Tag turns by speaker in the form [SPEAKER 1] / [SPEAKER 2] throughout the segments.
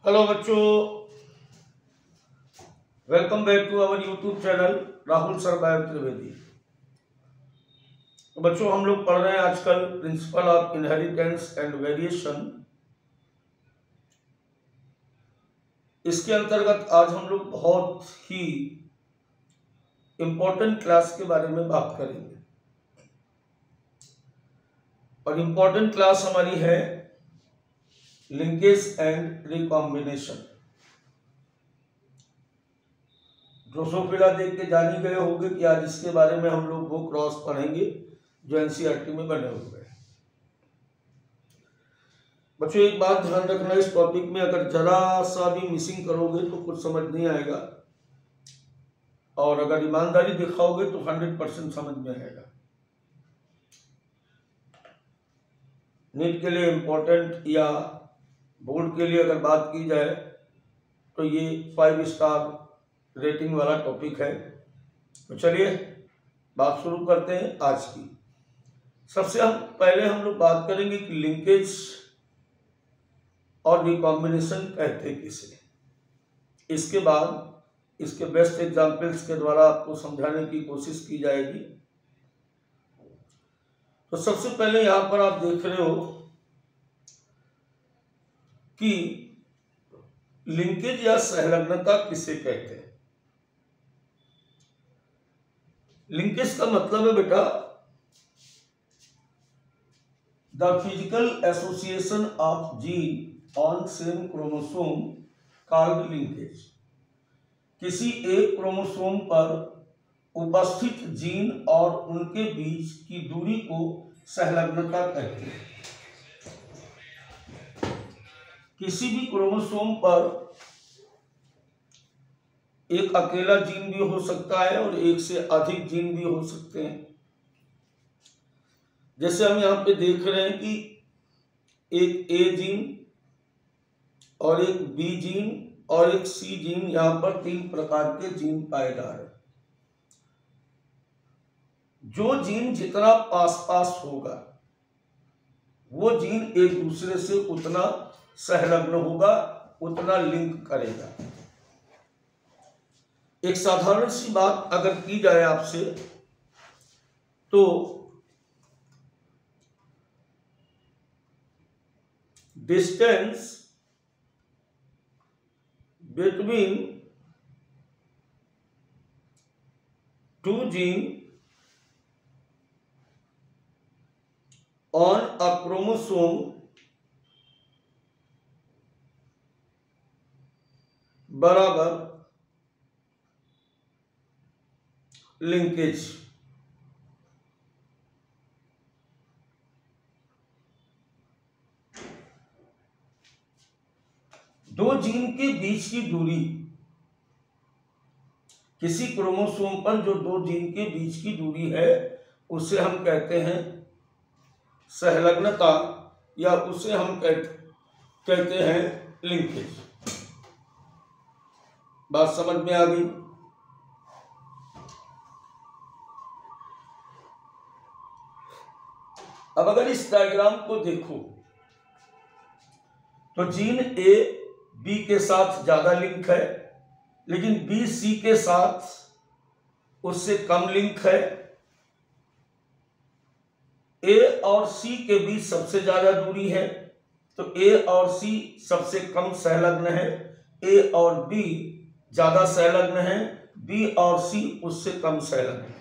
[SPEAKER 1] Hello बच्चों, welcome back to our YouTube channel Rahul सरबायव त्रिवेदी। तो बच्चों, हम लोग पढ़ रहे हैं आजकल principle of inheritance and variation. इसके अंतर्गत आज हम लोग बहुत ही इम्पोर्टेंट क्लास के बारे में बात करेंगे और इम्पोर्टेंट क्लास हमारी है लिंकेज एंड रिकॉम्बिनेशन। ड्रोसोफिला देख के जान ही गए होंगे कि आज इसके बारे में हम लोग वो क्रॉस पढ़ेंगे जो एनसीईआरटी में बने हुए हैं। बच्चों, एक बात ध्यान रखना, इस टॉपिक में अगर जरा सा भी मिसिंग करोगे तो कुछ समझ नहीं आएगा, और अगर ईमानदारी दिखाओगे तो 100% समझ में आएगा। नीट के लिए इम्पोर्टेंट या बोर्ड के लिए अगर बात की जाए तो ये 5 स्टार रेटिंग वाला टॉपिक है। तो चलिए बात शुरू करते हैं आज की। सबसे पहले हम लोग बात करेंगे कि लिंकेज और रिकॉम्बिनेशन कहते किसे। इसके बाद इसके बेस्ट एग्जाम्पल्स के द्वारा आपको समझाने की कोशिश की जाएगी। तो सबसे पहले यहां पर आप देख रहे हो कि लिंकेज या संलग्नता किसे कहते हैं। लिंकेज का मतलब है बेटा the physical association of gene on same chromosome called linkage. किसी एक क्रोमोसोम पर उपस्थित जीन और उनके बीच की दूरी को संलग्नता कहते हैं। किसी भी क्रोमोसोम पर एक अकेला जीन भी हो सकता है और एक से अधिक जीन भी हो सकते हैं। जैसे हम यहाँ पे देख रहे हैं कि एक ए जीन और एक बी जीन और एक सी जीन, यहाँ पर 3 प्रकार के जीन पाए जा रहे हैं। जो जीन जितना पास पास होगा वो जीन एक दूसरे से उतना संलग्न होगा, उतना लिंक करेगा। एक साधारण सी बात अगर की जाए आपसे तो distance between 2 gene on a chromosome बराबर लिंकेज। दो जीन के बीच की दूरी, किसी क्रोमोसोम पर जो 2 जीन के बीच की दूरी है उसे हम कहते हैं संलग्नता, या उसे हम कहते हैं लिंकेज। बात समझ में आ गई? अब अगर इस डायग्राम को देखो तो जीन ए बी के साथ ज्यादा लिंक है, लेकिन बी सी के साथ उससे कम लिंक है। ए और सी के बीच सबसे ज्यादा दूरी है, तो ए और सी सबसे कम संलग्न है। ए और बी ज्यादा संलग्न है, बी और सी उससे कम संलग्न है।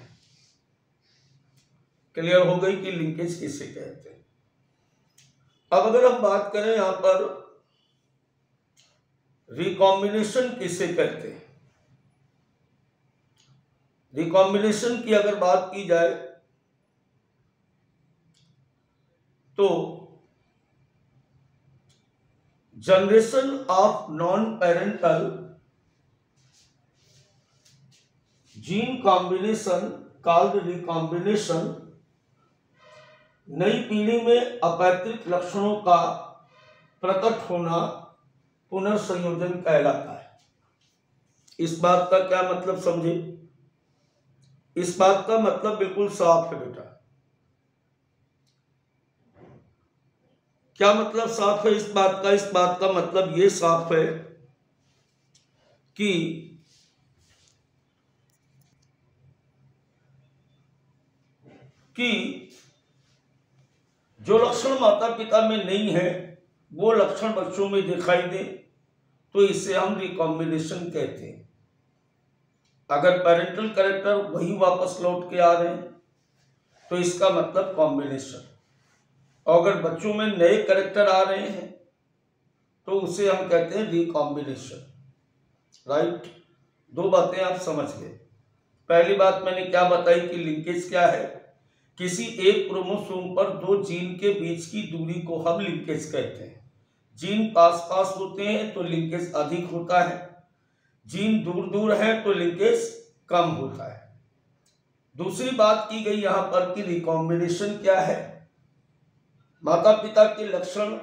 [SPEAKER 1] क्लियर हो गई कि लिंकेज किसे कहते हैं। अब अगर हम बात करें यहां पर रिकॉम्बिनेशन किसे कहते हैं। रिकॉम्बिनेशन की अगर बात की जाए तो generation of non parental gene combination called recombination नई पीढ़ी में अपैतृक लक्षणों का प्रकट होना पुनर्संयोजन कहलाता है। इस बात का क्या मतलब समझे? इस बात का मतलब बिल्कुल साफ है बेटा। क्या मतलब साफ है इस बात का? इस बात का मतलब ये साफ है कि जो लक्षण माता पिता में नहीं है वो लक्षण बच्चों में दिखाई दे तो इसे हम रिकॉम्बिनेशन कहते हैं। अगर पेरेंटल कैरेक्टर वही वापस लौट के आ रहे हैं तो इसका मतलब कॉम्बिनेशन। और अगर बच्चों में नए कैरेक्टर आ रहे हैं तो उसे हम कहते हैं रिकॉम्बिनेशन। राइट, दो बातें आप समझ गए। पहली बात मैंने क्या बताई कि लिंकेज क्या है? किसी एक क्रोमोसोम पर दो जीन के बीच की दूरी को हम लिंकेज कहते हैं। जीन पास पास होते हैं तो लिंकेज अधिक होता है, जीन दूर दूर है तो लिंकेज कम होता है। दूसरी बात की गई यहां पर कि रिकॉम्बिनेशन क्या है? माता पिता के लक्षण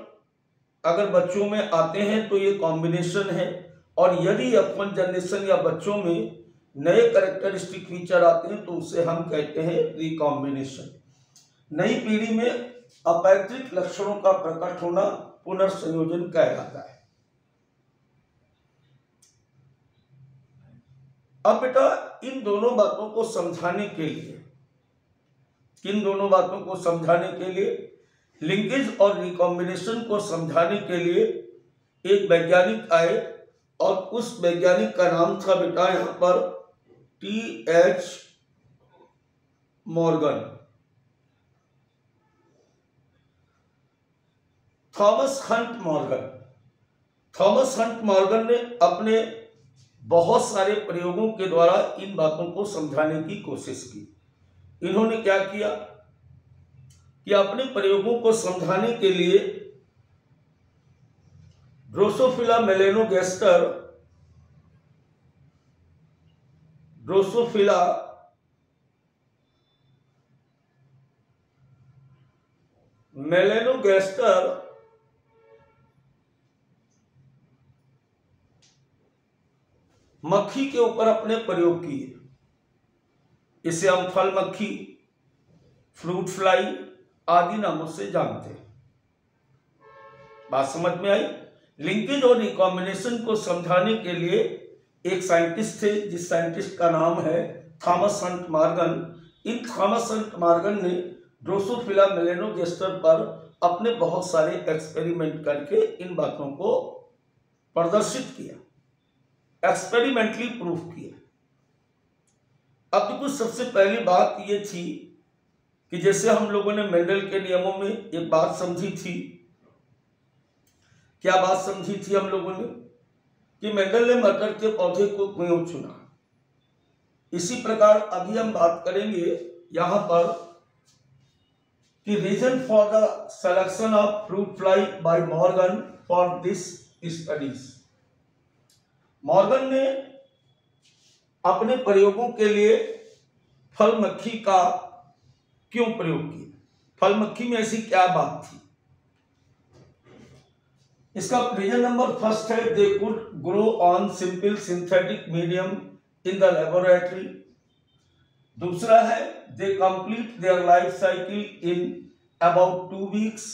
[SPEAKER 1] अगर बच्चों में आते हैं तो ये कॉम्बिनेशन है, और यदि F1 जनरेशन या बच्चों में नए कैरेक्टरिस्टिक फीचर आते हैं तो उसे हम कहते हैं रिकॉम्बिनेशन। नई पीढ़ी में अपैतृक लक्षणों का प्रकट होना पुनर्संयोजन कहलाता है। अब बेटा इन दोनों बातों को समझाने के लिए, लिंकेज और रिकॉम्बिनेशन को समझाने के लिए एक वैज्ञानिक आए, और उस वैज्ञानिक का नाम था बेटा यहां पर T.H. Morgan. Thomas Hunt Morgan ने अपने बहुत सारे प्रयोगों के द्वारा इन बातों को समझाने की कोशिश की। इन्होंने क्या किया कि अपने प्रयोगों को समझाने के लिए ड्रोसोफिला मेलेनोगैस्टर मक्खी के ऊपर अपने प्रयोग किए। इसे हम फल मक्खी, फ्रूट फ्लाई आदि नामों से जानते हैं। बात समझ में आई? लिंकेज और रिकॉम्बिनेशन को समझाने के लिए एक साइंटिस्ट थे जिस साइंटिस्ट का नाम है थॉमस हंट मॉर्गन। इन थॉमस हंट मॉर्गन ने ड्रोसोफिला मेलेनोगैस्टर पर अपने बहुत सारे एक्सपेरिमेंट करके इन बातों को प्रदर्शित किया, एक्सपेरिमेंटली प्रूफ किया। अब देखो सबसे पहली बात ये थी कि जैसे हम लोगों ने मेंडल के नियमों में एक बात समझी थी। क्या बात समझी थी हम लोगों ने? कि मेंडल ने मटर के पौधे को क्यों चुना। इसी प्रकार अभी हम बात करेंगे यहां पर कि reason for the selection of fruit fly by Morgan for this studies. Morgan ने अपने प्रयोगों के लिए फल मक्खी का क्यों प्रयोग किया? फल मक्खी में ऐसी क्या बात थी? इसका रीजन नंबर फर्स्ट है, they could grow on simple synthetic medium in the laboratory. दूसरा है, they complete their life cycle in about 2 weeks.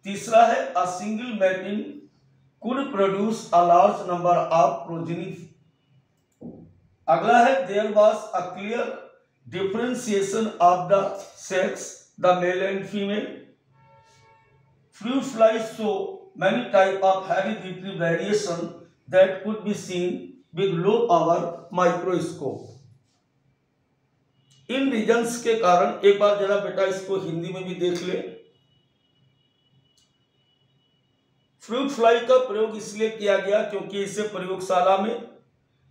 [SPEAKER 1] तीसरा है, a single mating could produce a large number of progeny. अगला है, there was a clear differentiation of the sex, the male and female. Fruit flies show many types of hereditary variation that could be seen with low power microscope. इन reasons के कारण, एक बार जरा बेटा इसको हिंदी में भी देख ले। फ्रूट फ्लाई का प्रयोग इसलिए किया गया क्योंकि इसे प्रयोगशाला में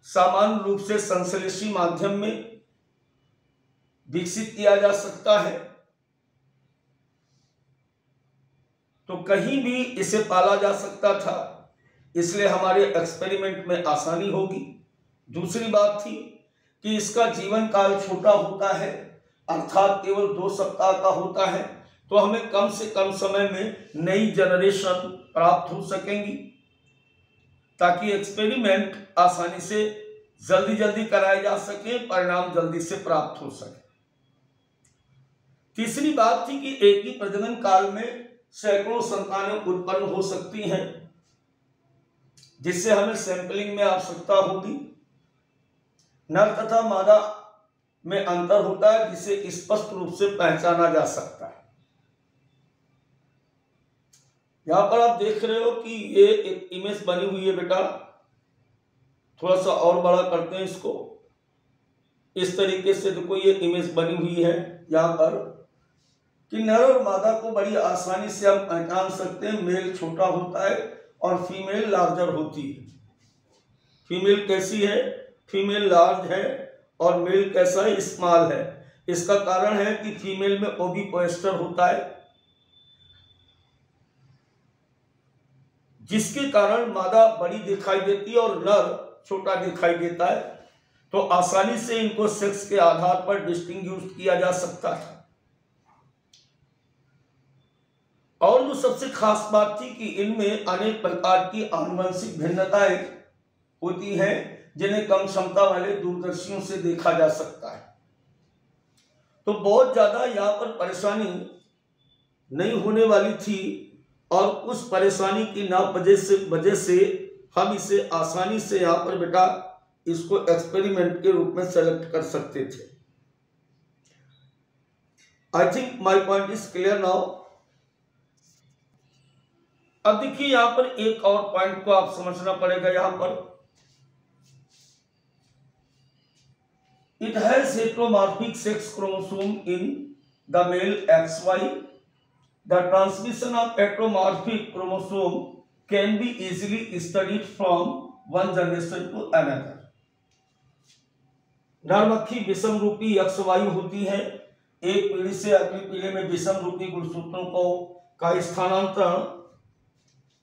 [SPEAKER 1] सामान्य रूप से संश्लेषी माध्यम में विकसित किया जा सकता है, तो कहीं भी इसे पाला जा सकता था, इसलिए हमारे एक्सपेरिमेंट में आसानी होगी। दूसरी बात थी कि इसका जीवन काल छोटा होता है, अर्थात केवल 2 सप्ताह का होता है, तो हमें कम से कम समय में नई जनरेशन प्राप्त हो सकेंगी, ताकि एक्सपेरिमेंट आसानी से जल्दी कराए जा सके, परिणाम जल्दी से प्राप्त हो सके। तीसरी बात थी कि एक ही प्रजनन काल में सैकड़ों संतानें उत्पन्न हो सकती हैं, जिससे हमें सैंपलिंग में आवश्यकता होगी। नर तथा मादा में अंतर होता है, जिसे स्पष्ट रूप से पहचाना जा सकता है। यहां पर आप देख रहे हो कि ये एक इमेज बनी हुई है बेटा, थोड़ा सा और बड़ा करते हैं इसको। इस तरीके से देखो ये इमेज बनी हुई है यहाँ पर कि नर और मादा को बड़ी आसानी से हम पहचान सकते हैं। मेल छोटा होता है और फीमेल लार्जर होती है। फीमेल कैसी है? फीमेल लार्ज है और मेल कैसा है? स्मॉल है। इसका कारण है कि फीमेल में ओविपोस्टर होता है, जिसके कारण मादा बड़ी दिखाई देती है और नर छोटा दिखाई देता है। तो आसानी से इनको सेक्स के आधार पर डिस्टिंग्विश किया जा सकता है। और जो सबसे खास बात थी कि इनमें अनेक प्रकार की आनुवंशिक भिन्नताएं होती हैं, जिन्हें कम क्षमता वाले दूरदर्शियों से देखा जा सकता है। तो बहुत ज्यादा यहाँ पर परेशानी नहीं होने वाली थी और उस परेशानी की वजह से हम इसे आसानी से यहाँ पर बेटा इसको एक्सपेरिमेंट के रूप में सेलेक्ट कर सकते थे। I think my point is clear now. अब देखिए यहां पर एक और पॉइंट को आप समझना पड़ेगा। यहां पर it has heteromorphic sex chromosome in the male XY। The transmission of heteromorphic chromosome can be easily studied from one generation to another. नर मक्खी विषम रूपी XY होती है। एक पीढ़ी से अगली पीढ़ी में विषम रूपी गुणसूत्रों का स्थानांतरण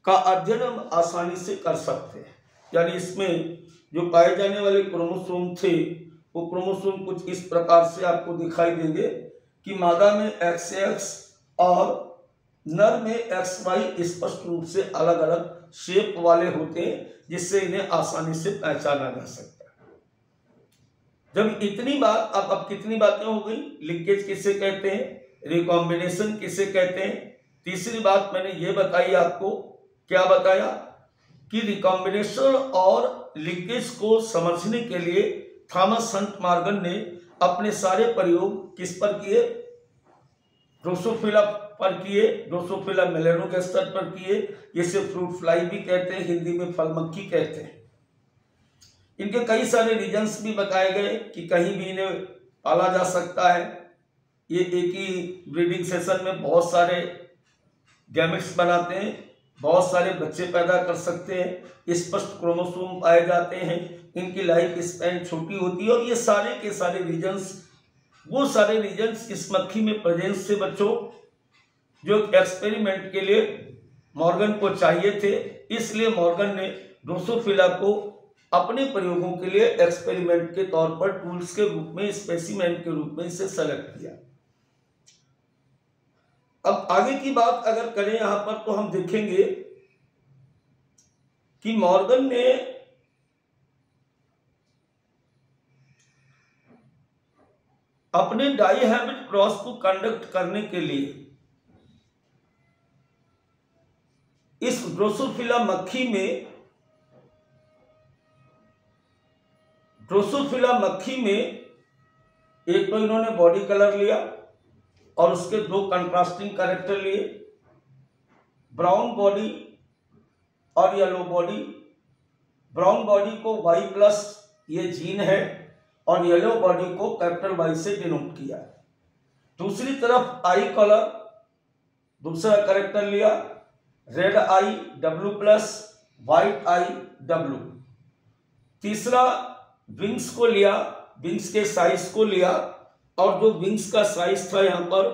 [SPEAKER 1] का अध्ययन हम आसानी से कर सकते हैं। यानी इसमें जो पाए जाने वाले क्रोमोसोम थे वो क्रोमोसोम कुछ इस प्रकार से आपको दिखाई देंगे कि मादा में XX और नर में XY स्पष्ट रूप से अलग अलग शेप वाले होते हैं, जिससे इन्हें आसानी से पहचाना जा सकता है। जब इतनी बात अब कितनी बातें हो गई? लिंकेज किसे कहते हैं, रिकॉम्बिनेशन किसे कहते हैं। तीसरी बात मैंने ये बताई आपको, क्या बताया कि रिकॉम्बिनेशन और लिंकेज को समझने के लिए थॉमस हंट मॉर्गन ने अपने सारे प्रयोग किस पर किए? ड्रोसोफिला पर किए, ड्रोसोफिला मेलानोगास्टर पर किए, जिसे फ्रूट फ्लाई भी कहते हैं, हिंदी में फल मक्खी कहते हैं। इनके कई सारे रीजन्स भी बताए गए कि कहीं भी इन्हें पाला जा सकता है। ये एक ही ब्रीडिंग सेशन में बहुत सारे गैमेट्स बनाते हैं, बहुत सारे बच्चे पैदा कर सकते हैं, स्पष्ट क्रोमोसोम पाए जाते हैं, इनकी लाइफ स्पैन छोटी होती है। और ये सारे के सारे रीजन्स, वो सारे रीजन्स इस मक्खी में प्रेजेंस से बच्चों जो एक्सपेरिमेंट के लिए मॉर्गन को चाहिए थे। इसलिए मॉर्गन ने ड्रोसोफिला को अपने प्रयोगों के लिए एक्सपेरिमेंट के तौर पर टूल्स के रूप में, स्पेसिमेन के रूप में इसे सेलेक्ट किया। अब आगे की बात अगर करें यहां पर तो हम देखेंगे कि मॉर्गन ने अपने डाईहैब्रिड क्रॉस को कंडक्ट करने के लिए इस ड्रोसोफिला मक्खी में एक तो इन्होंने बॉडी कलर लिया और उसके दो कंट्रास्टिंग कैरेक्टर लिए, ब्राउन बॉडी और येलो बॉडी। ब्राउन बॉडी को Y+ ये जीन है और येलो बॉडी को कैपिटल Y से डिनोट किया। दूसरी तरफ आई कलर, दूसरा कैरेक्टर लिया, रेड आई W+, व्हाइट आई W। तीसरा विंग्स को लिया, विंग्स के साइज को लिया और जो विंग्स का साइज था, यहाँ पर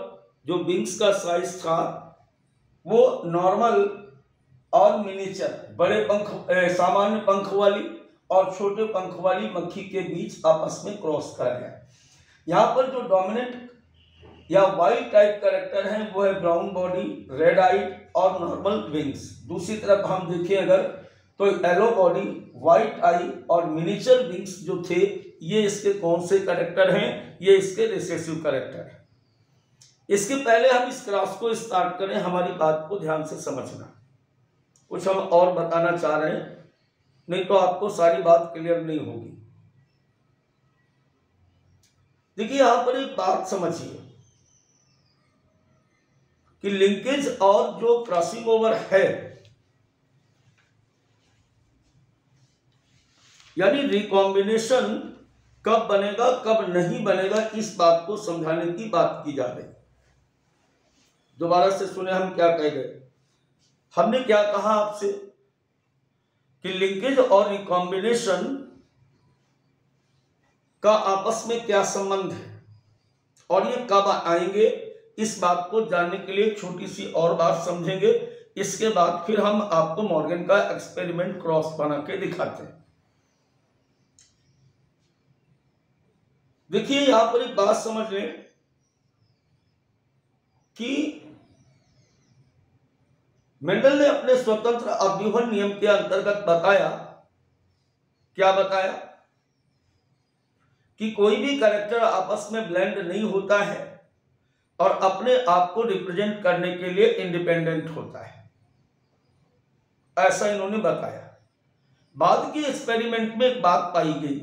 [SPEAKER 1] जो विंग्स का साइज था वो नॉर्मल और मिनिएचर, बड़े पंख, सामान्य पंख वाली और छोटे पंख वाली मक्खी के बीच आपस में क्रॉस करा गया। यहाँ पर जो डोमिनेंट या वाइल्ड टाइप कैरेक्टर है वो है ब्राउन बॉडी, रेड आई और नॉर्मल विंग्स। दूसरी तरफ हम देखें अगर तो येलो बॉडी, व्हाइट आई और मिनिएचर विंग्स जो थे ये इसके कौन से कैरेक्टर हैं? ये इसके रिसेसिव कैरेक्टर है। इसके पहले हम इस क्लास को स्टार्ट करें, हमारी बात को ध्यान से समझना। कुछ हम और बताना चाह रहे हैं, नहीं तो आपको सारी बात क्लियर नहीं होगी। देखिए यहां पर एक बात समझिए कि लिंकेज और जो क्रॉसिंग ओवर है, यानी रिकॉम्बिनेशन कब बनेगा कब नहीं बनेगा, इस बात को समझाने की बात की जा रही। दोबारा से सुने हम क्या कह गए। हमने क्या कहा आपसे कि लिंकेज और रिकॉम्बिनेशन का आपस में क्या संबंध है और ये कब आएंगे, इस बात को जानने के लिए छोटी सी और बात समझेंगे। इसके बाद फिर हम आपको मॉर्गन का एक्सपेरिमेंट क्रॉस बना के दिखाते हैं। देखिए यहां पर एक बात समझ लें कि मेंडल ने अपने स्वतंत्र अव्यूहन नियम के अंतर्गत बताया, क्या बताया, कि कोई भी कैरेक्टर आपस में ब्लेंड नहीं होता है और अपने आप को रिप्रेजेंट करने के लिए इंडिपेंडेंट होता है, ऐसा इन्होंने बताया। बाद के एक्सपेरिमेंट में एक बात पाई गई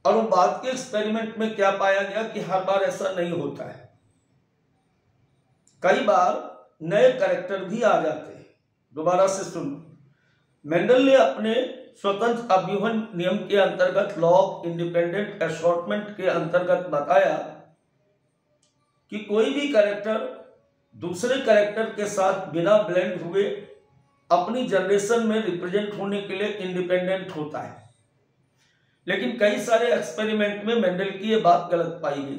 [SPEAKER 1] और वो बाद के एक्सपेरिमेंट में क्या पाया गया कि हर बार ऐसा नहीं होता है, कई बार नए कैरेक्टर भी आ जाते हैं। दोबारा से सुनो, मेंडल ने अपने स्वतंत्र अव्यूहन नियम के अंतर्गत लॉ ऑफ इंडिपेंडेंट असॉर्टमेंट के अंतर्गत बताया कि कोई भी कैरेक्टर दूसरे कैरेक्टर के साथ बिना ब्लेंड हुए अपनी जनरेशन में रिप्रेजेंट होने के लिए इंडिपेंडेंट होता है। लेकिन कई सारे एक्सपेरिमेंट में मेंडल की यह बात गलत पाई गई।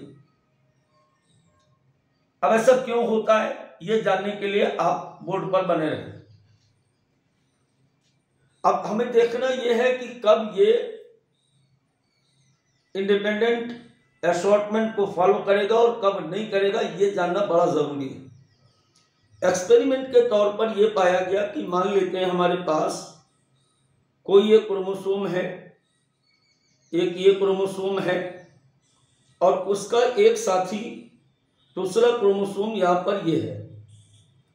[SPEAKER 1] अब ऐसा क्यों होता है, यह जानने के लिए आप बोर्ड पर बने रहें। अब हमें देखना यह है कि कब ये इंडिपेंडेंट असॉर्टमेंट को फॉलो करेगा और कब नहीं करेगा, यह जानना बड़ा जरूरी है। एक्सपेरिमेंट के तौर पर यह पाया गया कि मान लेते हैं हमारे पास कोई एक क्रोमोसोम है, एक ये क्रोमोसोम है और उसका एक साथी दूसरा क्रोमोसोम यहां पर ये है,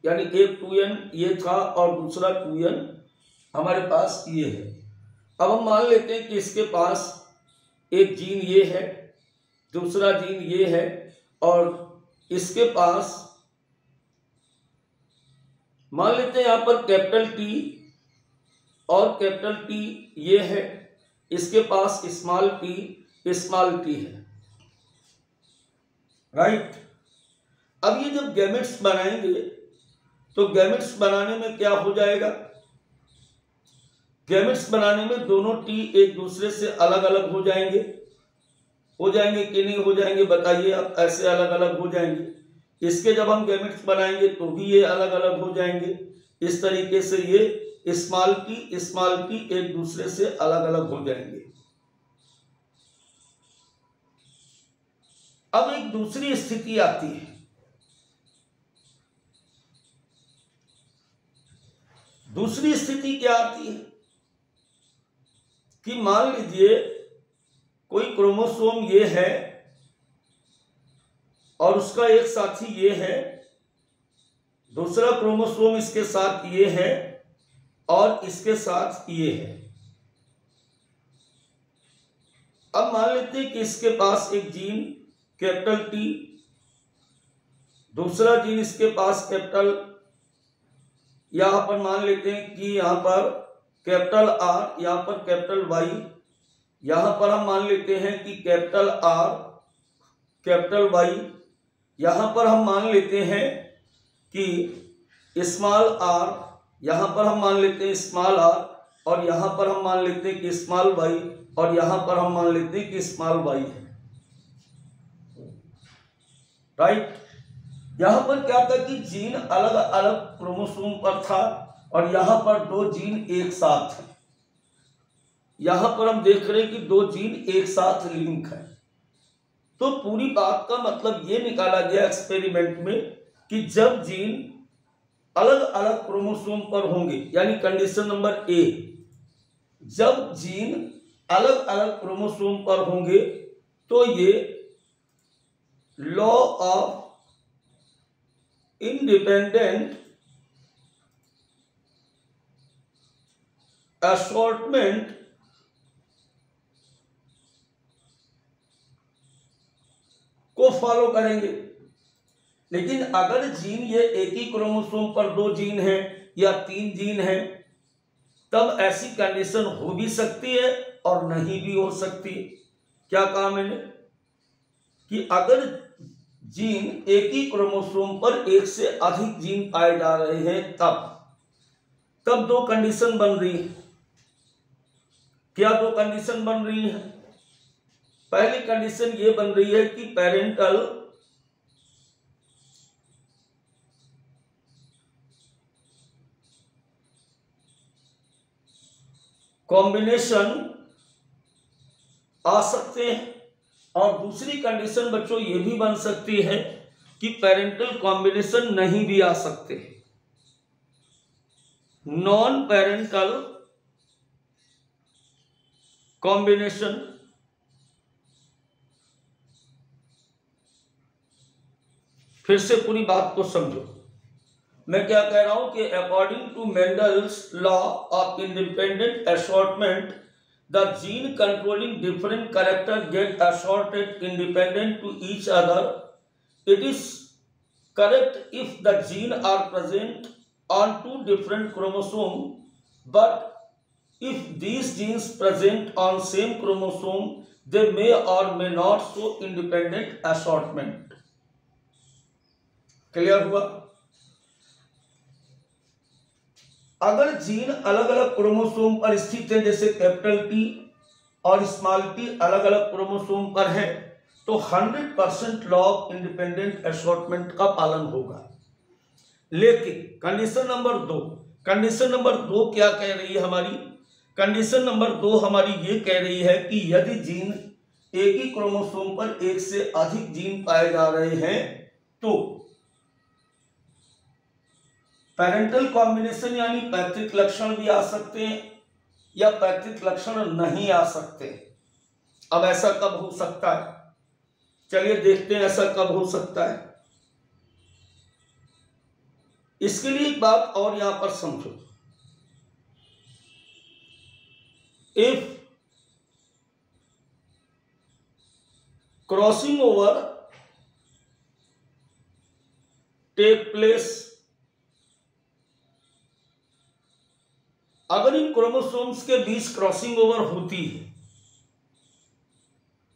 [SPEAKER 1] यानी एक 2n ये था और दूसरा 2n हमारे पास ये है। अब हम मान लेते हैं कि इसके पास एक जीन ये है, दूसरा जीन ये है और इसके पास मान लेते हैं यहां पर कैपिटल T और कैपिटल T ये है, इसके पास स्मॉल t है, राइट। अब ये जब गैमेट्स बनाएंगे तो गैमेट्स बनाने में क्या हो जाएगा, गैमेट्स बनाने में दोनों T एक दूसरे से अलग अलग हो जाएंगे कि नहीं हो जाएंगे, बताइए आप। ऐसे अलग अलग हो जाएंगे। इसके जब हम गैमेट्स बनाएंगे तो भी ये अलग अलग हो जाएंगे। इस तरीके से ये स्मॉल t एक दूसरे से अलग अलग हो जाएंगे। अब एक दूसरी स्थिति आती है। दूसरी स्थिति क्या आती है कि मान लीजिए कोई क्रोमोसोम ये है और उसका एक साथी ये है, दूसरा क्रोमोसोम इसके साथ ये है और इसके साथ ये है। अब मान लेते हैं कि इसके पास एक जीन कैपिटल T, दूसरा जीन इसके पास कैपिटल, यहां पर मान लेते हैं कि यहां पर कैपिटल R, यहां पर कैपिटल Y, यहां पर हम मान लेते हैं कि कैपिटल R कैपिटल Y, यहां पर हम मान लेते हैं कि स्मॉल r, यहां पर हम मान लेते हैं स्मॉल r और यहां पर हम मान लेते हैं कि स्मॉल y और यहां पर हम मान लेते हैं कि स्मॉल y है, राइट। यहां पर क्या था कि जीन अलग अलग क्रोमोसोम पर था और यहां पर दो जीन एक साथ हैं। यहां पर हम देख रहे हैं कि दो जीन एक साथ लिंक है। तो पूरी बात का मतलब ये निकाला गया एक्सपेरिमेंट में कि जब जीन अलग अलग क्रोमोसोम पर होंगे, यानी कंडीशन नंबर ए, जब जीन अलग अलग क्रोमोसोम पर होंगे तो ये लॉ ऑफ independent assortment को फॉलो करेंगे। लेकिन अगर जीन ये एक ही क्रोमोसोम पर 2 जीन है या 3 जीन है, तब ऐसी कंडीशन हो भी सकती है और नहीं भी हो सकती। क्या कहा मैंने कि अगर जीन एक ही क्रोमोसोम पर एक से अधिक जीन पाए जा रहे हैं, तब 2 कंडीशन बन रही है। क्या 2 कंडीशन बन रही है? पहली कंडीशन ये बन रही है कि पेरेंटल कॉम्बिनेशन आ सकते हैं, और दूसरी कंडीशन बच्चों ये भी बन सकती है कि पेरेंटल कॉम्बिनेशन नहीं भी आ सकते। नॉन पेरेंटल कॉम्बिनेशन, फिर से पूरी बात को समझो। मैं क्या कह रहा हूं कि according to Mendel's law of independent assortment, the gene controlling different character get assorted independent to each other. It is correct if the gene are present on 2 different chromosomes, but if these genes present on same chromosome, they may or may not show independent assortment. Clear हुआ? अगर gene अलग अलग chromosome पर स्थित है, जैसे capital T और small t अलग अलग क्रोमोसोम पर है, तो 100% लॉ ऑफ इंडिपेंडेंट असॉर्टमेंट का पालन होगा। लेकिन कंडीशन नंबर दो क्या कह रही है हमारी? कंडीशन नंबर 2 हमारी ये कह रही है कि यदि जीन एक ही क्रोमोसोम पर एक से अधिक जीन पाए जा रहे हैं, तो पेरेंटल कॉम्बिनेशन यानी पैतृक लक्षण भी आ सकते हैं या पैतृक लक्षण नहीं आ सकते। अब ऐसा कब हो सकता है? चलिए देखते हैं ऐसा कब हो सकता है। इसके लिए एक बात और यहां पर समझो। If crossing over take place, अगर इन क्रोमोसोम्स के बीच क्रॉसिंग ओवर होती है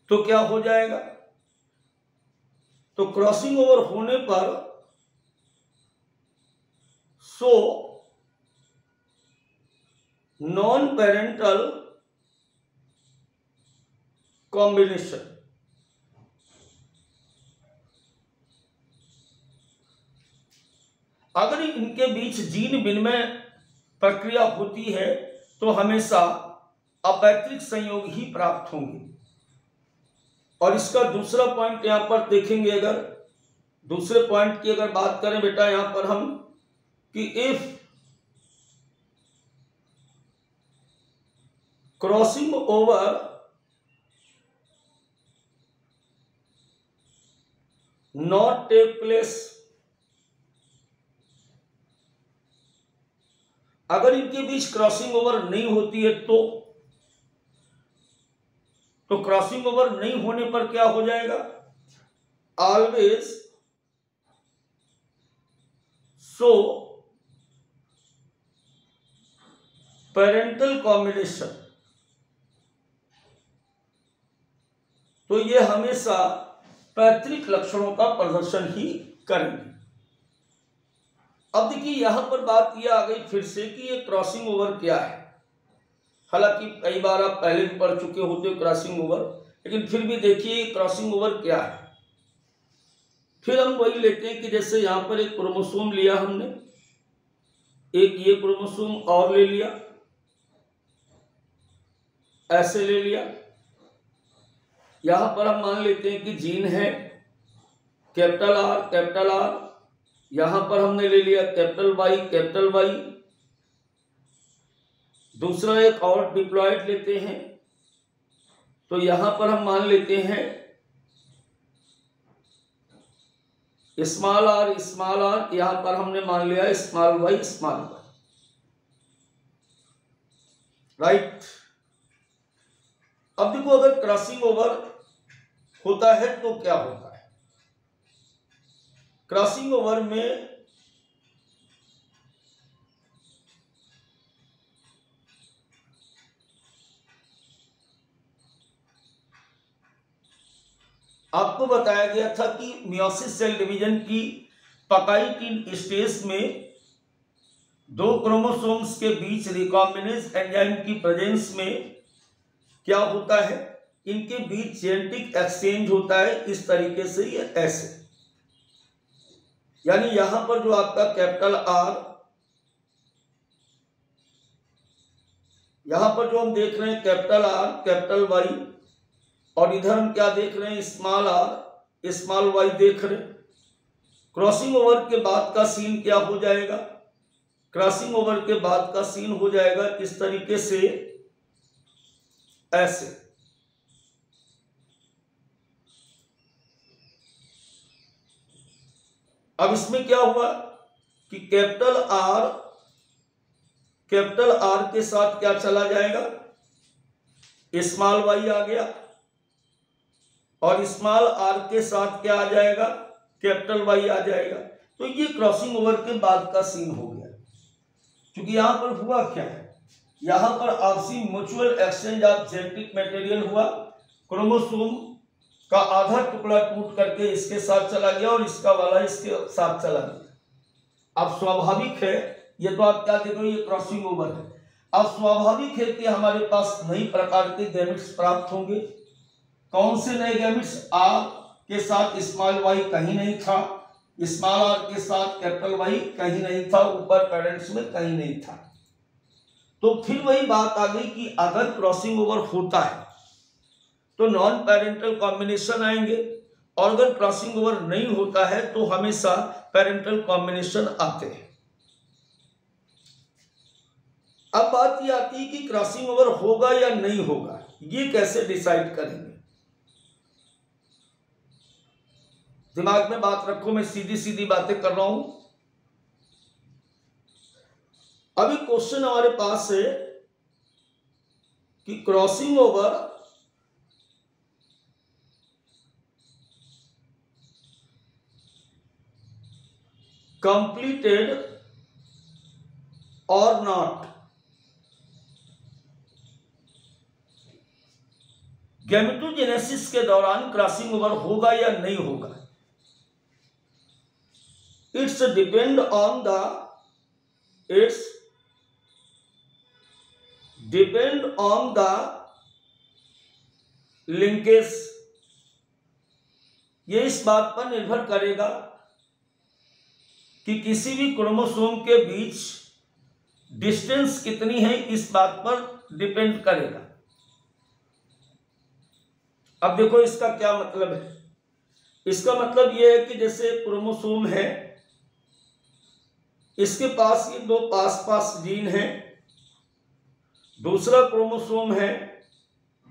[SPEAKER 1] तो क्या हो जाएगा? तो क्रॉसिंग ओवर होने पर सो नॉन पेरेंटल कॉम्बिनेशन, अगर इनके बीच जीन विनिमय प्रक्रिया होती है तो हमेशा अपैतृक संयोग ही प्राप्त होंगे। और इसका दूसरा पॉइंट यहां पर देखेंगे, अगर दूसरे पॉइंट की अगर बात करें बेटा यहां पर हम कि if crossing over not take place, अगर इनके बीच क्रॉसिंग ओवर नहीं होती है तो क्रॉसिंग ओवर नहीं होने पर क्या हो जाएगा? ऑलवेज सो पेरेंटल कॉम्बिनेशन, तो ये हमेशा पैतृक लक्षणों का प्रदर्शन ही करेंगे। अब देखिए यहां पर बात यह आ गई फिर से कि ये क्रॉसिंग ओवर क्या है। हालांकि कई बार आप पहले भी पढ़ चुके होते हो क्रॉसिंग ओवर, लेकिन फिर भी देखिए क्रॉसिंग ओवर क्या है। फिर हम वही लेते हैं कि जैसे यहां पर एक क्रोमोसोम लिया हमने, एक ये क्रोमोसोम और ले लिया, ऐसे ले लिया। यहां पर हम मान लेते हैं कि जीन है कैपिटल आर, यहां पर हमने ले लिया कैपिटल वाई। दूसरा एक और डिप्लॉयड लेते हैं, तो यहां पर हम मान लेते हैं स्मॉल आर, यहां पर हमने मान लिया स्मॉल वाई, राइट। अब देखो अगर क्रॉसिंग ओवर होता है तो क्या होता है। क्रॉसिंग ओवर में आपको बताया गया था कि मियोसिस सेल डिवीजन की पकाई की स्टेज में दो क्रोमोसोम्स के बीच रिकॉम्बिनेज एंजाइम की प्रेजेंस में क्या होता है, इनके बीच जेनेटिक एक्सचेंज होता है इस तरीके से, ये ऐसे। यानी यहां पर जो आपका कैपिटल आर, यहां पर जो हम देख रहे हैं कैपिटल आर कैपिटल वाई, और इधर हम क्या देख रहे हैं स्मॉल आर स्मॉल वाई देख रहे हैं। क्रॉसिंग ओवर के बाद का सीन क्या हो जाएगा, क्रॉसिंग ओवर के बाद का सीन हो जाएगा इस तरीके से, ऐसे। अब इसमें क्या हुआ कि कैपिटल आर के साथ क्या चला जाएगा, स्मॉल वाई आ गया, और स्मॉल आर के साथ क्या आ जाएगा, कैपिटल वाई आ जाएगा। तो ये क्रॉसिंग ओवर के बाद का सीन हो गया। क्योंकि यहां पर हुआ क्या है, यहां पर आपसी mutual exchange of genetic material हुआ, क्रोमोसोम का आधा टुकड़ा टूट करके इसके साथ चला गया और इसका वाला इसके साथ चला गया। अब स्वाभाविक है, ये तो आप क्या देख रहे हो, ये क्रॉसिंग ओवर है। अब स्वाभाविक है कि हमारे पास नई प्रकार के गैमेट्स प्राप्त होंगे। कौन से नए गैमेट्स, आर के साथ स्मॉल वाई कहीं नहीं था, स्मॉल आर के साथ कैपिटल वाई कहीं नहीं था, ऊपर पेरेंट्स में कहीं नहीं था। तो फिर वही बात आ गई कि अगर क्रॉसिंग ओवर होता है तो नॉन पेरेंटल कॉम्बिनेशन आएंगे, और अगर क्रॉसिंग ओवर नहीं होता है तो हमेशा पेरेंटल कॉम्बिनेशन आते हैं। अब बात यह आती है कि क्रॉसिंग ओवर होगा या नहीं होगा, ये कैसे डिसाइड करेंगे। दिमाग में बात रखो, मैं सीधी सीधी बातें कर रहा हूं। अभी क्वेश्चन हमारे पास है कि क्रॉसिंग ओवर कंप्लीटेड और नॉट, गैमेटोजेनेसिस के दौरान क्रॉसिंग ओवर होगा या नहीं होगा। It's depend on the linkage. ये इस बात पर निर्भर करेगा कि किसी भी क्रोमोसोम के बीच डिस्टेंस कितनी है, इस बात पर डिपेंड करेगा। अब देखो इसका क्या मतलब है, इसका मतलब यह है कि जैसे क्रोमोसोम है, इसके पास ये दो पास जीन है, दूसरा क्रोमोसोम है,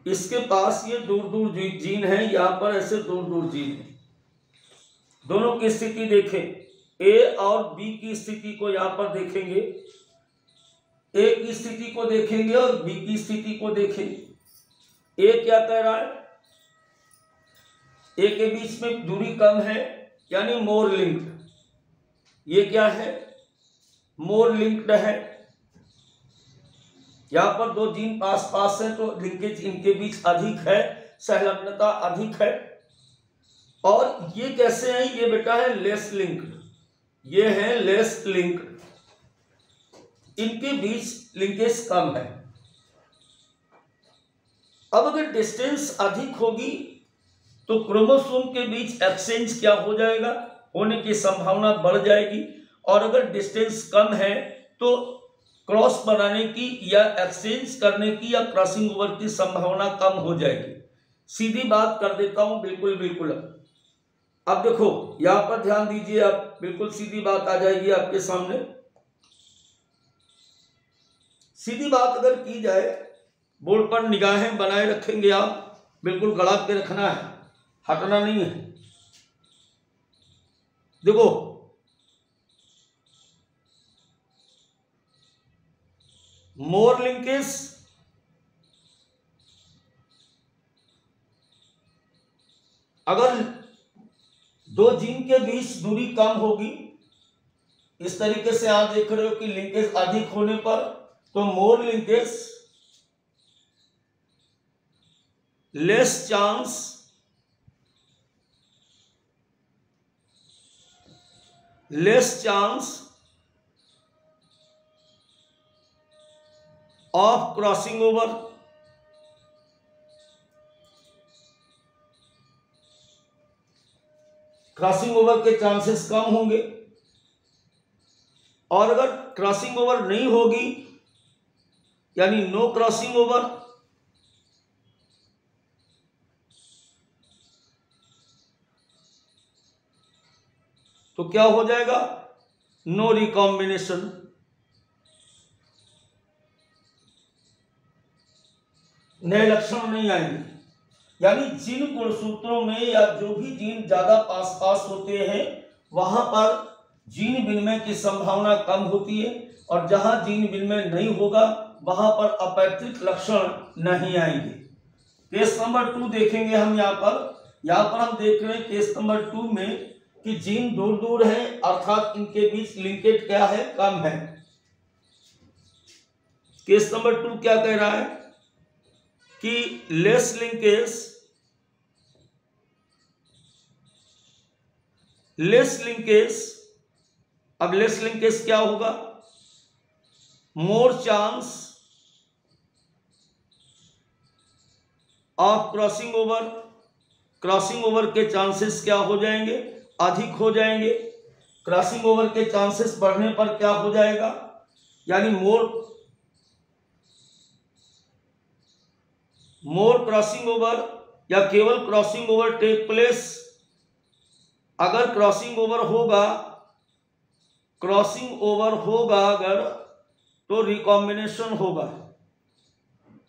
[SPEAKER 1] इसके पास ये दूर जीन है, यहां पर ऐसे दूर जीन है। दोनों की स्थिति देखें, ए और बी की स्थिति को यहां पर देखेंगे, ए की स्थिति को देखेंगे और बी की स्थिति को देखेंगे। ए क्या कह रहा है, ए के बीच में दूरी कम है यानी मोर लिंक्ड, ये क्या है, मोर लिंक्ड है। यहां पर दो जीन पास है तो लिंकेज इनके बीच अधिक है, संलग्नता अधिक है। और ये कैसे है, ये बेटा है लेस लिंक्ड, ये है लेस लिंक्ड, इनके बीच लिंकेज कम है। अब अगर डिस्टेंस अधिक होगी तो क्रोमोसोम के बीच एक्सचेंज क्या हो जाएगा, होने की संभावना बढ़ जाएगी, और अगर डिस्टेंस कम है तो क्रॉस बनाने की या एक्सचेंज करने की या क्रॉसिंग ओवर की संभावना कम हो जाएगी। सीधी बात कर देता हूं, बिल्कुल। अब देखो यहां पर ध्यान दीजिए, आप बिल्कुल सीधी बात आ जाएगी आपके सामने। सीधी बात अगर की जाए, बोर्ड पर निगाहें बनाए रखेंगे आप, बिल्कुल गड़ा के रखना है, हटना नहीं है। देखो मोर लिंकेज अगर दो जीन के बीच दूरी कम होगी, इस तरीके से आप देख रहे हो कि लिंकेज अधिक होने पर तो more linkage less chance of crossing over, crossing over के चांसेस कम होंगे। और अगर क्रॉसिंग ओवर नहीं होगी यानी नो क्रॉसिंग ओवर, तो क्या हो जाएगा, नो रिकॉम्बिनेशन। नए लक्षण नहीं आएंगे, यानी जिन गुणसूत्रों में या जो भी जीन ज्यादा पास पास होते हैं वहां पर जीन विनिमय की संभावना कम होती है, और जहां जीन विनिमय नहीं होगा वहां पर अपैतृक लक्षण नहीं आएंगे। केस नंबर 2 देखेंगे हम यहाँ पर हम देख रहे हैं केस नंबर 2 में कि जीन दूर दूर है, अर्थात इनके बीच लिंकेज क्या है, कम है। केस नंबर 2 क्या कह रहा है कि लेस लिंकेज। अब लेस लिंकेज क्या होगा, more chance of crossing over, crossing over के चांसेस क्या हो जाएंगे, अधिक हो जाएंगे। क्रॉसिंग ओवर के चांसेस बढ़ने पर क्या हो जाएगा, यानी मोर क्रॉसिंग ओवर या केवल क्रॉसिंग ओवर टेक प्लेस। अगर क्रॉसिंग ओवर होगा अगर तो रिकॉम्बिनेशन होगा,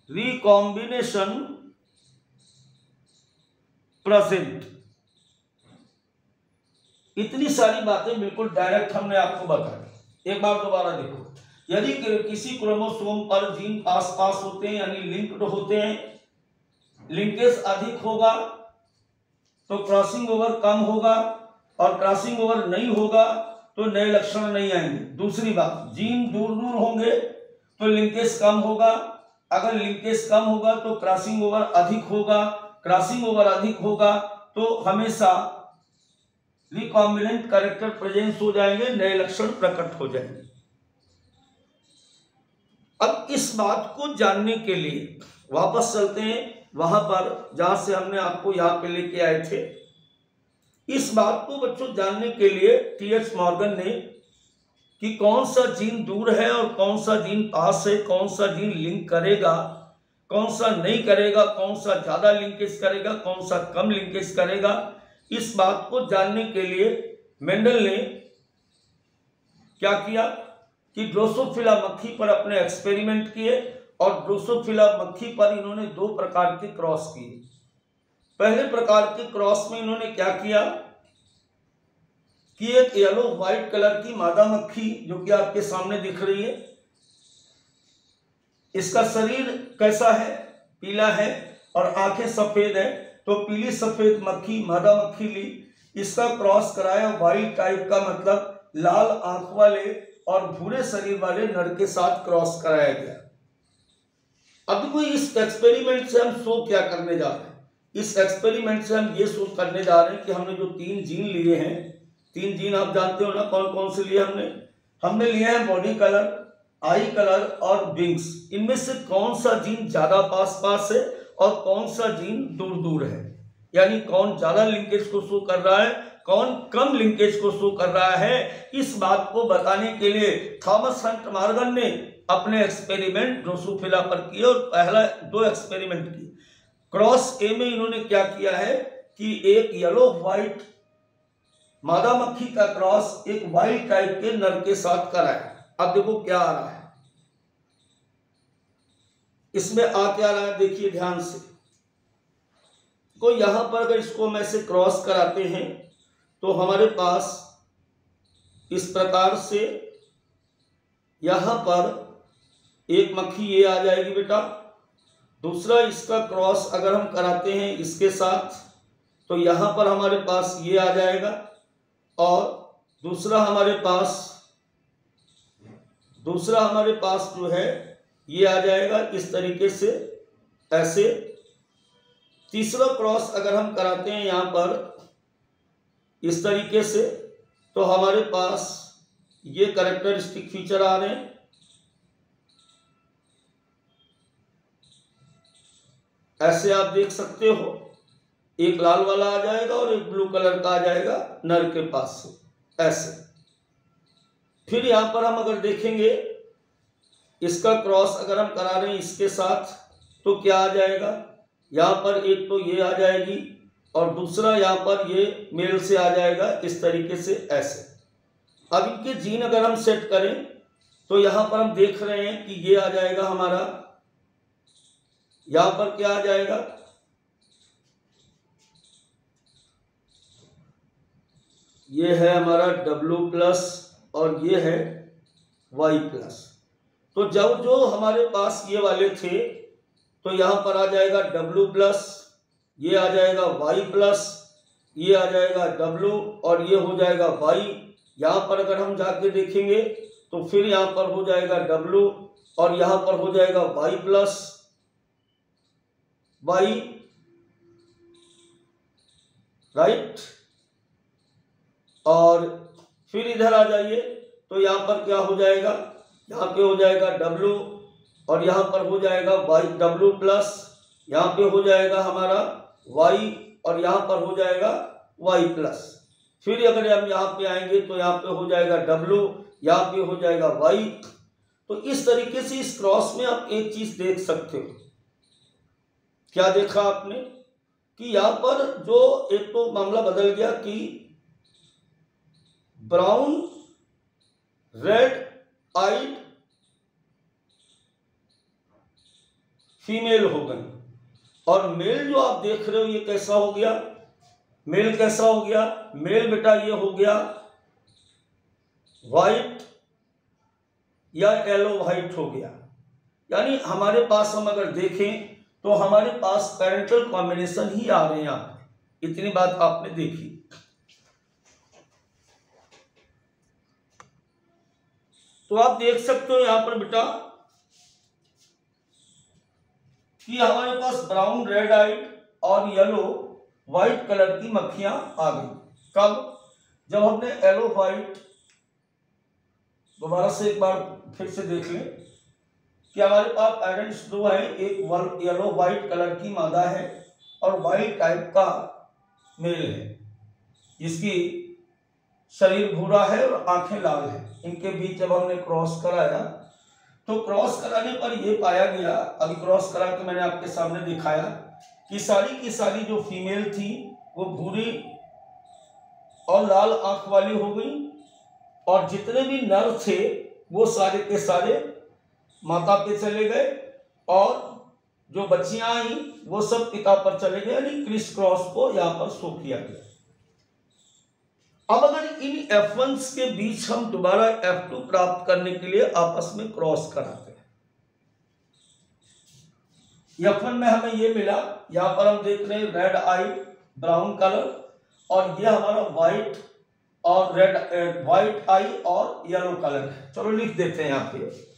[SPEAKER 1] रिकॉम्बिनेशन प्रेजेंट। इतनी सारी बातें बिल्कुल डायरेक्ट हमने आपको बता दी। एक बार दोबारा देखो, यदि किसी क्रोमोसोम पर जीन पास पास होते हैं यानी लिंक्ड होते हैं, लिंकेज अधिक होगा तो क्रॉसिंग ओवर कम होगा, और क्रॉसिंग ओवर नहीं होगा तो नए लक्षण नहीं आएंगे। दूसरी बात, जीन दूर दूर होंगे तो लिंकेज कम होगा, अगर लिंकेज कम होगा तो क्रॉसिंग ओवर अधिक होगा, क्रॉसिंग ओवर अधिक होगा तो हमेशा रिकॉम्बिनेंट कैरेक्टर प्रेजेंस हो जाएंगे, नए लक्षण प्रकट हो जाएंगे। अब इस बात को जानने के लिए वापस चलते हैं वहां पर जहां से हमने आपको यहाँ पे लेके आए थे। इस बात को बच्चों जानने के लिए टी.एच. मॉर्गन ने कि कौन सा जीन दूर है और कौन सा जीन पास है, कौन सा जीन लिंक करेगा, कौन सा नहीं करेगा, कौन सा ज्यादा लिंकेज करेगा, कौन सा कम लिंकेज करेगा, इस बात को जानने के लिए मेंडल ने क्या किया कि ड्रोसोफिला मक्खी पर अपने एक्सपेरिमेंट किए, और ड्रोसोफिला मक्खी पर इन्होंने दो प्रकार के क्रॉस किए। पहले प्रकार के क्रॉस में इन्होंने क्या किया कि एक येलो व्हाइट कलर की मादा मक्खी जो कि आपके सामने दिख रही है, इसका शरीर कैसा है, पीला है और आंखें सफेद है, तो पीली सफेद मक्खी मादा मक्खी ली, इसका क्रॉस कराया व्हाइट टाइप का, मतलब लाल आंख वाले और भूरे शरीर वाले नर के साथ क्रॉस कराया गया। अब कोई इस एक्सपेरिमेंट से हम शो क्या करने जा रहे हैं, इस एक्सपेरिमेंट से हम ये शो करने जा रहे हैं कि हमने जो 3 जीन लिए हैं, 3 जीन आप जानते हो ना कौन कौन से लिए हमने लिए हैं बॉडी कलर, आई कलर और विंग्स। इनमें से कौन सा जीन ज्यादा पास पास है और कौन सा जीन दूर दूर है, यानी कौन ज्यादा लिंकेज को शो कर रहा है, कौन कम लिंकेज को शो कर रहा है। इस बात को बताने के लिए थॉमस हंट मॉर्गन ने अपने एक्सपेरिमेंट ड्रोसोफिला पर किए और पहला 2 एक्सपेरिमेंट किए। क्रॉस ए में इन्होंने क्या किया है कि एक येलो व्हाइट मादा मक्खी का क्रॉस एक व्हाइट टाइप के नर के साथ कराया। अब देखो क्या आ रहा है, इसमें आ क्या रहा है, देखिए ध्यान से। तो यहां पर अगर इसको हम ऐसे क्रॉस कराते हैं तो हमारे पास इस प्रकार से यहाँ पर एक मक्खी ये आ जाएगी बेटा। दूसरा इसका क्रॉस अगर हम कराते हैं इसके साथ तो यहाँ पर हमारे पास ये आ जाएगा, और दूसरा हमारे पास जो है ये आ जाएगा इस तरीके से, ऐसे। तीसरा क्रॉस अगर हम कराते हैं यहाँ पर इस तरीके से तो हमारे पास ये कैरेक्टरिस्टिक फीचर आ रहे हैं। ऐसे आप देख सकते हो, एक लाल वाला आ जाएगा और एक ब्लू कलर का आ जाएगा नर के पास से, ऐसे। फिर यहां पर हम अगर देखेंगे इसका क्रॉस अगर हम करा रहे हैं इसके साथ तो क्या आ जाएगा, यहां पर एक तो ये आ जाएगी और दूसरा यहां पर ये मेल से आ जाएगा इस तरीके से, ऐसे। अब इनके जीन अगर हम सेट करें तो यहां पर हम देख रहे हैं कि ये आ जाएगा हमारा, यहां पर क्या आ जाएगा, ये है हमारा W+ और ये है Y+। तो जब जो हमारे पास ये वाले थे तो यहां पर आ जाएगा W+, ये आ जाएगा Y+, ये आ जाएगा W और ये हो जाएगा Y। यहाँ पर अगर हम जाके देखेंगे तो फिर यहाँ पर हो जाएगा W और यहाँ पर हो जाएगा Y+, राइट। और फिर इधर आ जाइए तो यहाँ पर क्या हो जाएगा, यहाँ पे हो जाएगा W और यहाँ पर हो जाएगा W+, यहाँ पे हो जाएगा हमारा Y और यहाँ पर हो जाएगा Y+। फिर अगर हम यहाँ पे आएंगे तो यहाँ पे हो जाएगा W, यहाँ पे हो जाएगा Y। तो इस तरीके से इस क्रॉस में आप एक चीज देख सकते हो। क्या देखा आपने कि यहाँ पर जो एक तो मामला बदल गया कि ब्राउन रेड आइड फीमेल हो गई, और मेल जो आप देख रहे हो ये कैसा हो गया, मेल कैसा हो गया, मेल बेटा ये हो गया व्हाइट या येलो व्हाइट हो गया। यानी हमारे पास हम अगर देखें तो हमारे पास पैरेंटल कॉम्बिनेशन ही आ रहे हैं यहाँ पे। इतनी बात आपने देखी। तो आप देख सकते हो यहाँ पर बेटा कि हमारे पास ब्राउन रेड आइड और येलो व्हाइट कलर की मक्खियां आ गई। कब, जब हमने येलो व्हाइट, दोबारा से एक बार फिर से देख लें कि हमारे पास पेरेंट्स दो है, एक येलो व्हाइट कलर की मादा है और व्हाइट टाइप का मेल है जिसकी शरीर भूरा है और आंखें लाल है। इनके बीच जब हमने क्रॉस कराया तो क्रॉस कराने पर यह पाया गया, अभी क्रॉस करा के मैंने आपके सामने दिखाया कि सारी की सारी जो फीमेल थी वो भूरी और लाल आंख वाली हो गई, और जितने भी नर थे वो सारे के सारे माता पे चले गए और जो बच्चियां आई वो सब पिता पर चले गए। यानी क्रिस क्रॉस को यहाँ पर शो किया गया। अब अगर इन F1 के बीच हम दोबारा F2 प्राप्त करने के लिए आपस में क्रॉस कराते हैं, F1 में हमें ये मिला, यहाँ पर हम देख रहे हैं रेड आई ब्राउन कलर, और ये हमारा व्हाइट और रेड व्हाइट आई और येलो कलर है। चलो लिख देते हैं यहाँ पे।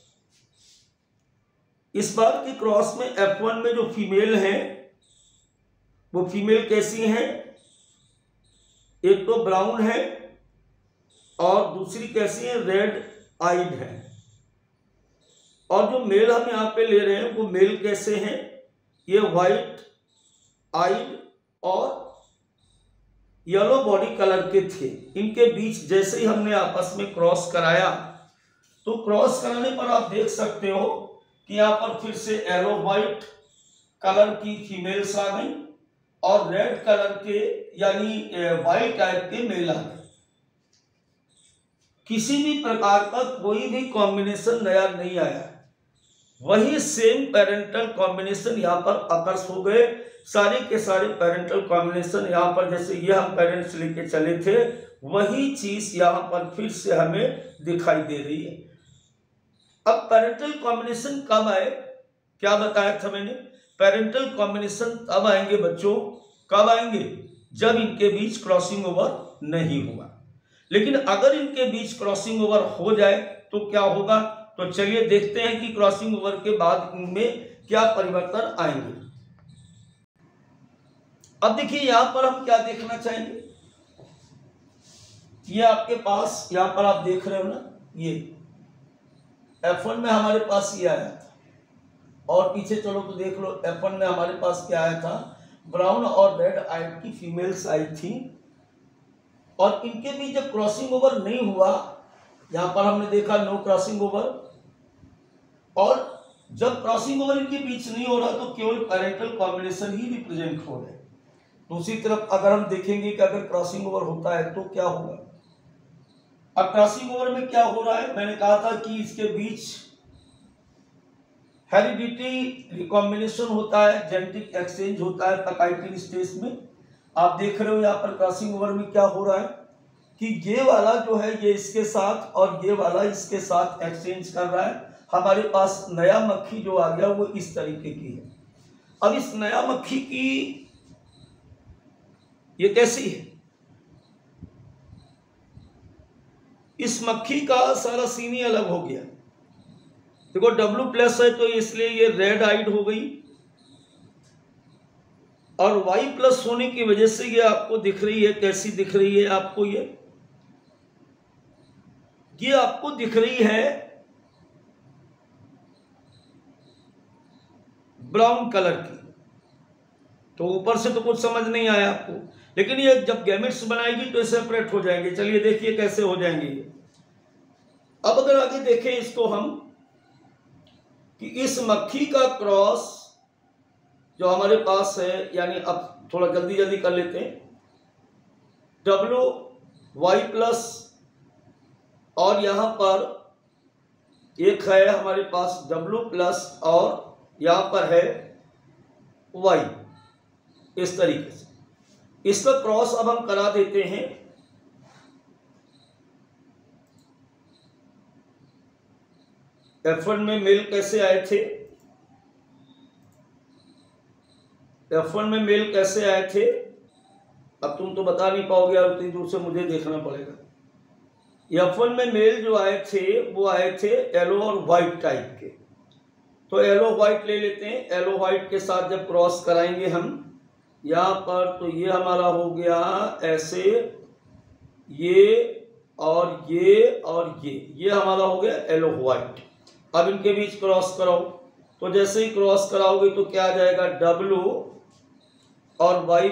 [SPEAKER 1] इस बार की क्रॉस में F1 में जो फीमेल है वो फीमेल कैसी है, एक तो ब्राउन है और दूसरी कैसी है, रेड आइड है। और जो मेल हम यहाँ पे ले रहे हैं वो मेल कैसे हैं, ये व्हाइट आइड और येलो बॉडी कलर के थे। इनके बीच जैसे ही हमने आपस में क्रॉस कराया तो क्रॉस कराने पर आप देख सकते हो कि यहाँ पर फिर से येलो व्हाइट कलर की फीमेल्स आ गई और रेड कलर के यानी व्हाइट टाइप के मेल आ गए। किसी भी प्रकार का कोई भी कॉम्बिनेशन नया नहीं आया, वही सेम पेरेंटल कॉम्बिनेशन यहाँ पर अकर्स हो गए। सारे के सारे पेरेंटल कॉम्बिनेशन यहाँ पर जैसे ये हम पेरेंट्स लेके चले थे वही चीज यहाँ पर फिर से हमें दिखाई दे रही है। अब पेरेंटल कॉम्बिनेशन कब आए, क्या बताया था मैंने, पेरेंटल कॉम्बिनेशन तब आएंगे बच्चों, कब आएंगे, जब इनके बीच क्रॉसिंग ओवर नहीं हुआ। लेकिन अगर इनके बीच क्रॉसिंग ओवर हो जाए तो क्या होगा, तो चलिए देखते हैं कि क्रॉसिंग ओवर के बाद इनमें क्या परिवर्तन आएंगे। अब देखिए यहां पर हम क्या देखना चाहेंगे, ये आपके पास यहां पर आप देख रहे हो ना, ये F1 में हमारे पास ये आया था, और पीछे चलो तो देख लो F1 में हमारे पास क्या आया था, ब्राउन और रेड आइड की फीमेल्स आई थी, और इनके बीच जब क्रॉसिंग ओवर नहीं हुआ, यहां पर हमने देखा नो क्रॉसिंग ओवर, और जब क्रॉसिंग ओवर इनके बीच नहीं हो रहा तो केवल पेरेंटल कॉम्बिनेशन ही रिप्रेजेंट हो रहे हैं। दूसरी तरफ अगर हम देखेंगे कि अगर क्रॉसिंग ओवर होता है तो क्या होगा। अब क्रॉसिंग ओवर में क्या हो रहा है, मैंने कहा था कि इसके बीच हेरिडिटी रिकॉम्बिनेशन होता है, जेनेटिक एक्सचेंज होता है पैकाइटिन स्टेज में। आप देख रहे हो यहाँ पर क्रॉसिंग ओवर में क्या हो रहा है कि ये वाला जो है ये इसके साथ और ये वाला इसके साथ एक्सचेंज कर रहा है। हमारे पास नया मक्खी जो आ गया वो इस तरीके की है। अब इस नया मक्खी की ये कैसी है, इस मक्खी का सारा सीन ही अलग हो गया। देखो W+ है तो इसलिए ये रेड आइड हो गई, और Y+ होने की वजह से ये आपको दिख रही है, कैसी दिख रही है आपको, ये आपको दिख रही है ब्राउन कलर की। तो ऊपर से तो कुछ समझ नहीं आया आपको, लेकिन ये जब गैमेट्स बनाएगी तो सेपरेट हो जाएंगे। चलिए देखिए कैसे हो जाएंगे ये। अब अगर आगे देखें इसको हम कि इस मक्खी का क्रॉस जो हमारे पास है, यानी अब थोड़ा जल्दी जल्दी कर लेते हैं, WY+ और यहां पर एक है हमारे पास W+ और यहां पर है Y, इस तरीके से इसका क्रॉस अब हम करा देते हैं। F1 में मेल कैसे आए थे, F1 में मेल कैसे आए थे, अब तुम तो बता नहीं पाओगे यार, उतनी दूर से मुझे देखना पड़ेगा। F1 में मेल जो आए थे वो आए थे येलो और व्हाइट टाइप के। तो येलो व्हाइट ले लेते हैं, येलो व्हाइट के साथ जब क्रॉस कराएंगे हम यहाँ पर, तो ये हमारा हो गया ऐसे, ये और ये हमारा हो गया येलो व्हाइट। अब इनके बीच क्रॉस कराओ, तो जैसे ही क्रॉस कराओगे तो क्या आ जाएगा, W और Y+,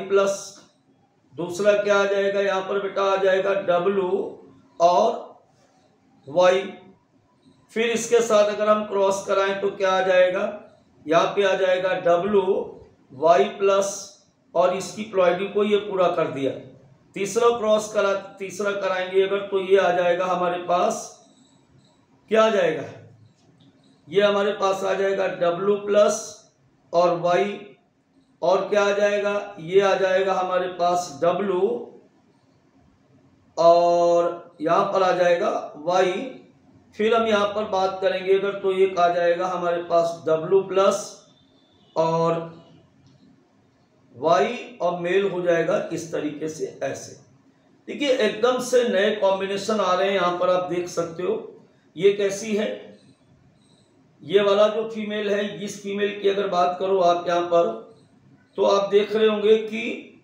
[SPEAKER 1] दूसरा क्या आ जाएगा यहाँ पर बेटा, आ जाएगा W और Y। फिर इसके साथ अगर हम क्रॉस कराएं तो क्या आ जाएगा, यहाँ पे आ जाएगा WY+ और इसकी प्लॉइडी को ये पूरा कर दिया। तीसरा कराएंगे अगर, तो ये आ जाएगा हमारे पास, क्या आ जाएगा, ये हमारे पास आ जाएगा W+ और Y, और क्या आ जाएगा, ये आ जाएगा हमारे पास W और यहां पर आ जाएगा Y। फिर हम यहां पर बात करेंगे अगर, तो एक आ जाएगा हमारे पास W+ और Y और मेल हो जाएगा इस तरीके से ऐसे। देखिए एकदम से नए कॉम्बिनेशन आ रहे हैं, यहां पर आप देख सकते हो। ये कैसी है, ये वाला जो फीमेल है, इस फीमेल की अगर बात करो आप यहां पर, तो आप देख रहे होंगे कि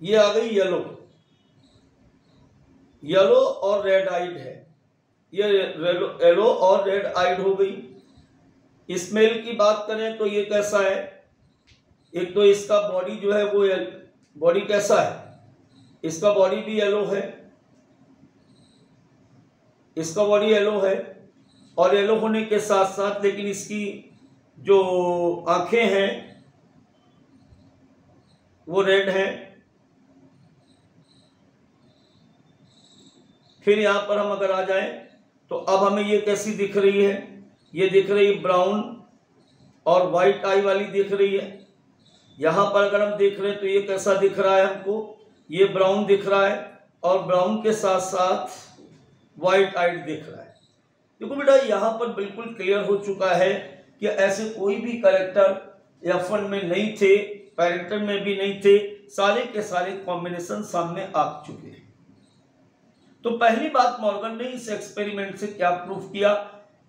[SPEAKER 1] ये आ गई येलो और रेड आइड है, ये येलो और रेड आइड हो गई। इस मेल की बात करें तो ये कैसा है, एक तो इसका बॉडी जो है वो बॉडी कैसा है, इसका बॉडी भी येलो है, इसका बॉडी येलो है, और येलो होने के साथ साथ लेकिन इसकी जो आंखें हैं वो रेड हैं। फिर यहां पर हम अगर आ जाएं तो अब हमें ये कैसी दिख रही है, ये दिख रही ब्राउन और वाइट आई वाली दिख रही है। यहां पर अगर हम देख रहे हैं तो ये कैसा दिख रहा है हमको, ये ब्राउन दिख रहा है और ब्राउन के साथ साथ व्हाइट आइड दिख रहा है। देखो बेटा यहाँ पर बिल्कुल क्लियर हो चुका है कि ऐसे कोई भी कैरेक्टर F1 में नहीं थे, पैरेंटल में भी नहीं थे, सारे के सारे कॉम्बिनेशन सामने आ चुके हैं। तो पहली बात मॉर्गन ने इस एक्सपेरिमेंट से क्या प्रूफ किया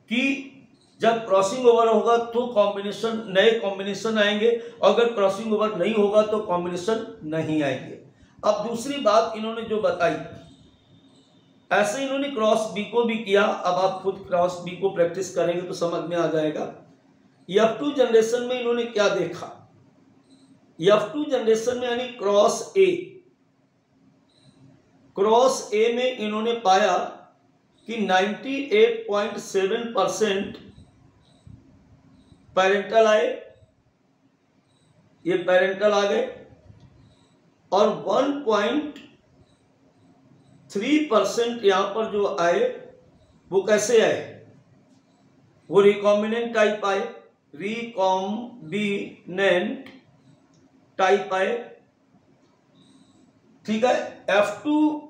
[SPEAKER 1] कि जब क्रॉसिंग ओवर होगा तो कॉम्बिनेशन, नए कॉम्बिनेशन आएंगे, अगर क्रॉसिंग ओवर नहीं होगा तो कॉम्बिनेशन नहीं आएंगे। अब दूसरी बात इन्होंने जो बताई, ऐसे इन्होंने क्रॉस बी को भी किया। अब आप खुद क्रॉस बी को प्रैक्टिस करेंगे तो समझ में आ जाएगा। F2 जनरेशन में इन्होंने क्या देखा, F2 जनरेशन में यानी क्रॉस ए में इन्होंने पाया कि 98.7% पैरेंटल आए, ये पैरेंटल आ गए, और 1.3% यहां पर जो आए वो कैसे आए, वो रिकॉम्बिनेंट टाइप आए, रिकॉम्बिनेंट टाइप आए। ठीक है। F2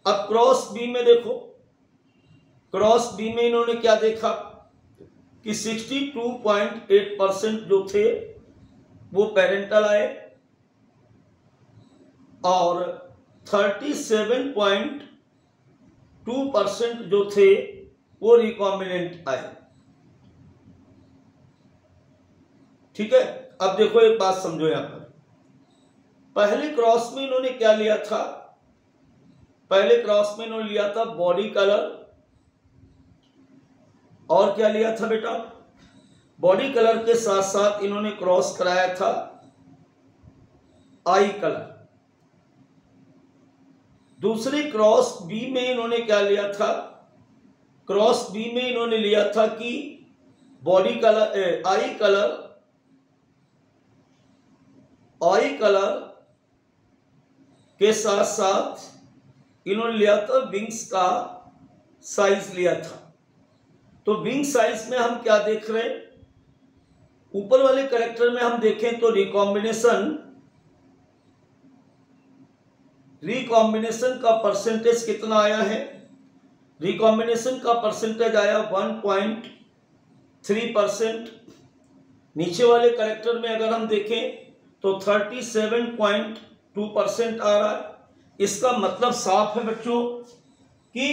[SPEAKER 1] अब क्रॉस बी में देखो, क्रॉस बी में इन्होंने क्या देखा कि 62.8% जो थे वो पैरेंटल आए और 37.2% जो थे वो रिकॉम्बिनेंट आए। ठीक है। अब देखो एक बात समझो, यहां पर पहले क्रॉस में इन्होंने क्या लिया था, पहले क्रॉस में इन्होंने लिया था बॉडी कलर, और क्या लिया था बेटा, बॉडी कलर के साथ साथ इन्होंने क्रॉस कराया था आई कलर। दूसरे क्रॉस बी में इन्होंने क्या लिया था, क्रॉस बी में इन्होंने लिया था कि बॉडी कलर, आई कलर के साथ साथ इन्होंने लिया था विंग्स का साइज लिया था। तो विंग साइज में हम क्या देख रहे हैं, ऊपर वाले कैरेक्टर में हम देखें तो रिकॉम्बिनेशन का परसेंटेज कितना आया है, रिकॉम्बिनेशन का परसेंटेज आया 1.3%। नीचे वाले कैरेक्टर में अगर हम देखें तो 37.2% आ रहा है। इसका मतलब साफ है बच्चों कि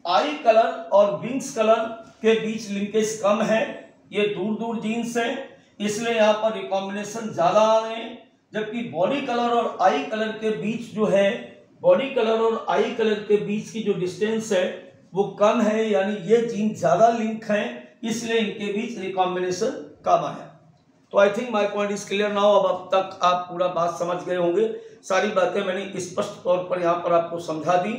[SPEAKER 1] आई कलर और विंग्स कलर के बीच लिंकेज कम है, ये दूर दूर जीन्स हैं, इसलिए यहाँ पर रिकॉम्बिनेशन ज्यादा आ रहे हैं। जबकि बॉडी कलर और आई कलर के बीच जो है, बॉडी कलर और आई कलर के बीच की जो डिस्टेंस है वो कम है, यानी ये जीन ज्यादा लिंक हैं, इसलिए इनके बीच रिकॉम्बिनेशन कम आया। तो I think my point is clear now. अब तक आप पूरा बात समझ गए होंगे, सारी बातें मैंने स्पष्ट तौर पर यहाँ पर आपको समझा दी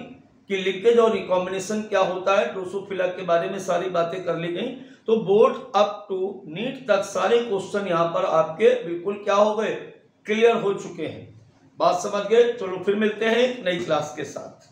[SPEAKER 1] कि लिंकेज और रिकॉम्बिनेशन क्या होता है, ड्रोसोफिला के बारे में सारी बातें कर ली गई। तो बोर्ड अप टू नीट तक सारे क्वेश्चन यहाँ पर आपके बिल्कुल क्या हो गए, क्लियर हो चुके हैं। बात समझ गए। चलो फिर मिलते हैं एक नई क्लास के साथ।